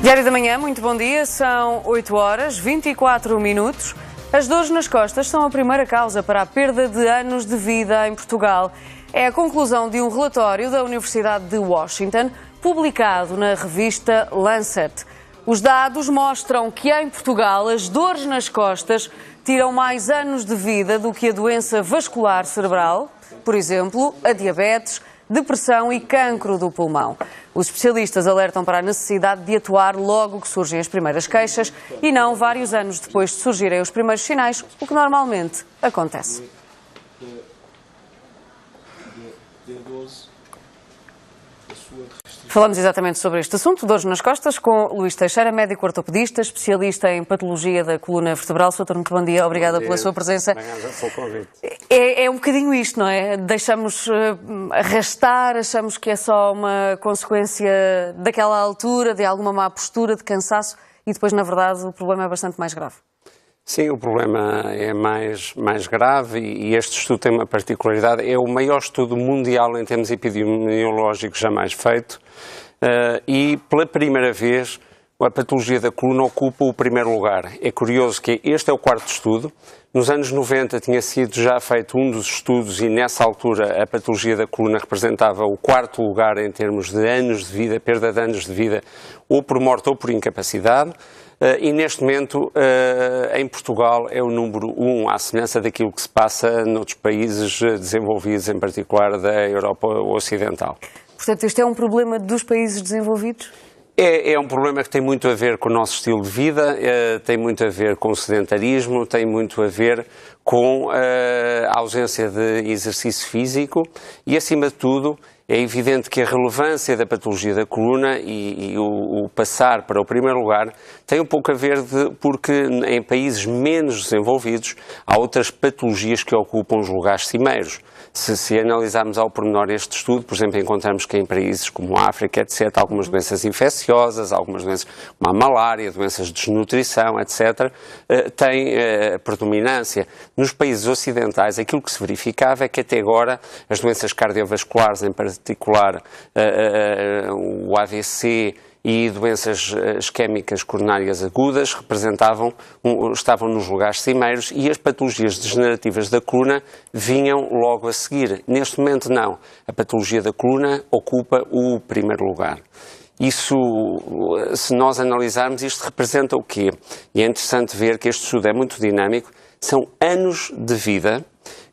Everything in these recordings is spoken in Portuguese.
Diário da Manhã, muito bom dia, são 8 horas, 24 minutos. As dores nas costas são a primeira causa para a perda de anos de vida em Portugal. É a conclusão de um relatório da Universidade de Washington, publicado na revista Lancet. Os dados mostram que em Portugal as dores nas costas tiram mais anos de vida do que a doença vascular cerebral, por exemplo, a diabetes, depressão e cancro do pulmão. Os especialistas alertam para a necessidade de atuar logo que surgem as primeiras queixas e não vários anos depois de surgirem os primeiros sinais, o que normalmente acontece. Falamos exatamente sobre este assunto, dores nas costas, com Luís Teixeira, médico ortopedista, especialista em patologia da coluna vertebral. Sr. Doutor, muito bom dia, obrigada pela sua presença. É um bocadinho isto, não é? Deixamos arrastar, achamos que é só uma consequência daquela altura, de alguma má postura, de cansaço, e depois, na verdade, o problema é bastante mais grave. Sim, o problema é mais grave e este estudo tem uma particularidade. É o maior estudo mundial em termos epidemiológicos jamais feito e pela primeira vez a patologia da coluna ocupa o primeiro lugar. É curioso que este é o quarto estudo. Nos anos 90 tinha sido já feito um dos estudos e nessa altura a patologia da coluna representava o quarto lugar em termos de anos de vida, perda de anos de vida, ou por morte ou por incapacidade. E neste momento, em Portugal, é o número 1, à semelhança daquilo que se passa noutros países desenvolvidos, em particular da Europa Ocidental. Portanto, este é um problema dos países desenvolvidos? É um problema que tem muito a ver com o nosso estilo de vida, tem muito a ver com o sedentarismo, tem muito a ver com a ausência de exercício físico e, acima de tudo, é evidente que a relevância da patologia da coluna e o passar para o primeiro lugar tem um pouco a ver porque em países menos desenvolvidos há outras patologias que ocupam os lugares cimeiros. Se analisarmos ao pormenor este estudo, por exemplo, encontramos que em países como a África, etc., algumas doenças infecciosas, algumas doenças como a malária, doenças de desnutrição, etc., têm predominância. Nos países ocidentais, aquilo que se verificava é que até agora as doenças cardiovasculares, em particular o AVC e doenças isquémicas coronárias agudas, estavam nos lugares cimeiros e as patologias degenerativas da coluna vinham logo a seguir. Neste momento não. A patologia da coluna ocupa o primeiro lugar. Isso, se nós analisarmos, isto representa o quê? E é interessante ver que este estudo é muito dinâmico. São anos de vida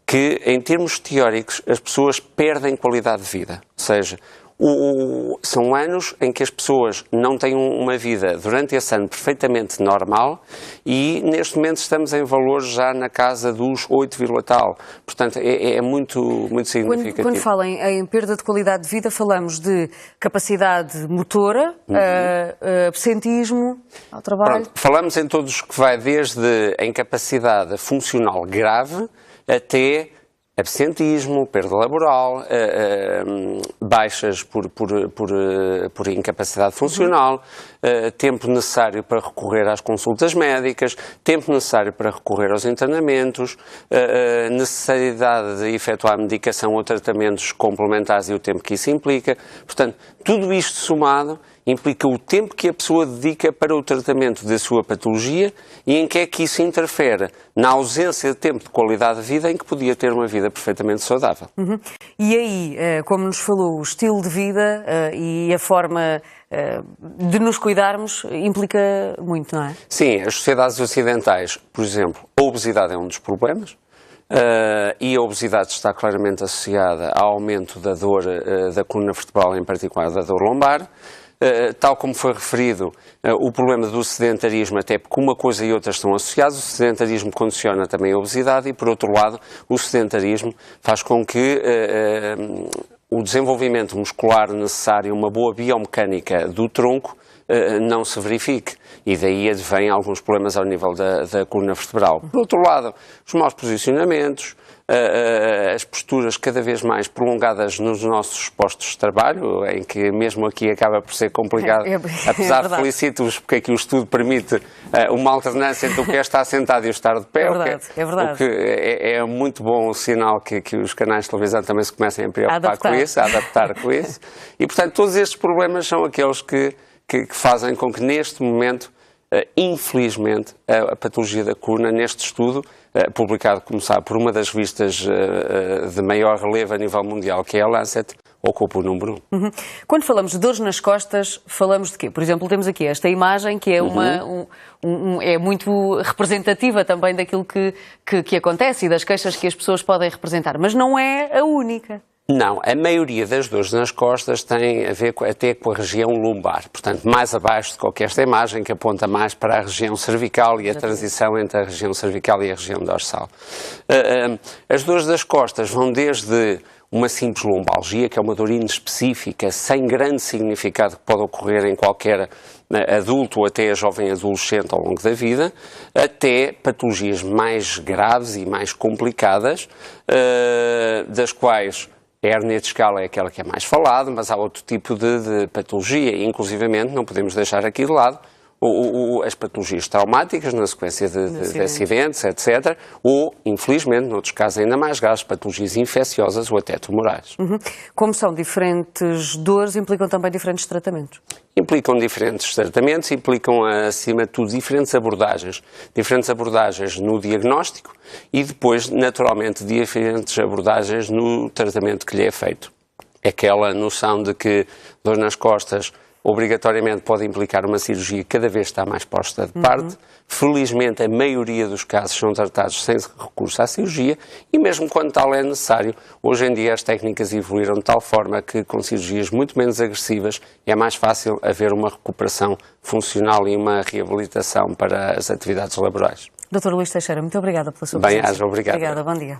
que, em termos teóricos, as pessoas perdem qualidade de vida. Ou seja, são anos em que as pessoas não têm uma vida durante esse ano perfeitamente normal e neste momento estamos em valores já na casa dos 8, tal. Portanto, é muito significativo. Quando falam em perda de qualidade de vida, falamos de capacidade motora, absentismo ao trabalho? Pronto, falamos em todos que vai desde a incapacidade funcional grave até absentismo, perda laboral, baixas por incapacidade funcional, tempo necessário para recorrer às consultas médicas, tempo necessário para recorrer aos internamentos, necessidade de efetuar medicação ou tratamentos complementares e o tempo que isso implica. Portanto, tudo isto somado implica o tempo que a pessoa dedica para o tratamento da sua patologia e em que é que isso interfere na ausência de tempo de qualidade de vida em que podia ter uma vida perfeitamente saudável. E aí, como nos falou, o estilo de vida e a forma de nos cuidarmos implica muito, não é? Sim, as sociedades ocidentais, por exemplo, a obesidade é um dos problemas. E a obesidade está claramente associada ao aumento da dor da coluna vertebral, em particular da dor lombar. Tal como foi referido, o problema do sedentarismo, até porque uma coisa e outra estão associadas, o sedentarismo condiciona também a obesidade e, por outro lado, o sedentarismo faz com que o desenvolvimento muscular necessário, uma boa biomecânica do tronco, não se verifique. E daí advêm alguns problemas ao nível da coluna vertebral. Por outro lado, os maus posicionamentos, as posturas cada vez mais prolongadas nos nossos postos de trabalho, em que mesmo aqui acaba por ser complicado, apesar de felicito-vos porque aqui o estudo permite uma alternância entre o que é estar sentado e o estar de pé, é verdade. O que é muito bom sinal que os canais de televisão também se comecem a preocupar com isso, a adaptar com isso. E, portanto, todos estes problemas são aqueles que que fazem com que neste momento, infelizmente, a patologia da coluna, neste estudo, publicado, como sabe, por uma das revistas de maior relevo a nível mundial, que é a Lancet, ocupa o número 1. Uhum. Quando falamos de dores nas costas, falamos de quê? Por exemplo, temos aqui esta imagem que é, é muito representativa também daquilo que acontece e das queixas que as pessoas podem representar, mas não é a única. Não, a maioria das dores nas costas tem a ver até com a região lumbar, portanto, mais abaixo do que esta imagem, que aponta mais para a região cervical e a transição entre a região cervical e a região dorsal. As dores das costas vão desde uma simples lombalgia, que é uma dor inespecífica, sem grande significado, que pode ocorrer em qualquer adulto ou até jovem adolescente ao longo da vida, até patologias mais graves e mais complicadas, das quais a hérnia discal é aquela que é mais falada, mas há outro tipo de patologia, e inclusivamente não podemos deixar aqui de lado as patologias traumáticas na sequência de acidentes, etc. Ou, infelizmente, noutros casos ainda mais graves, patologias infecciosas ou até tumorais. Como são diferentes dores, implicam também diferentes tratamentos? Implicam diferentes tratamentos, implicam, acima de tudo, diferentes abordagens. Diferentes abordagens no diagnóstico e depois, naturalmente, diferentes abordagens no tratamento que lhe é feito. Aquela noção de que dor nas costas obrigatoriamente pode implicar uma cirurgia que cada vez está mais posta de parte. Felizmente, a maioria dos casos são tratados sem recurso à cirurgia e mesmo quando tal é necessário, hoje em dia as técnicas evoluíram de tal forma que com cirurgias muito menos agressivas é mais fácil haver uma recuperação funcional e uma reabilitação para as atividades laborais. Dr. Luís Teixeira, muito obrigada pela sua presença. Bem-aja, obrigado. Obrigada, bom dia.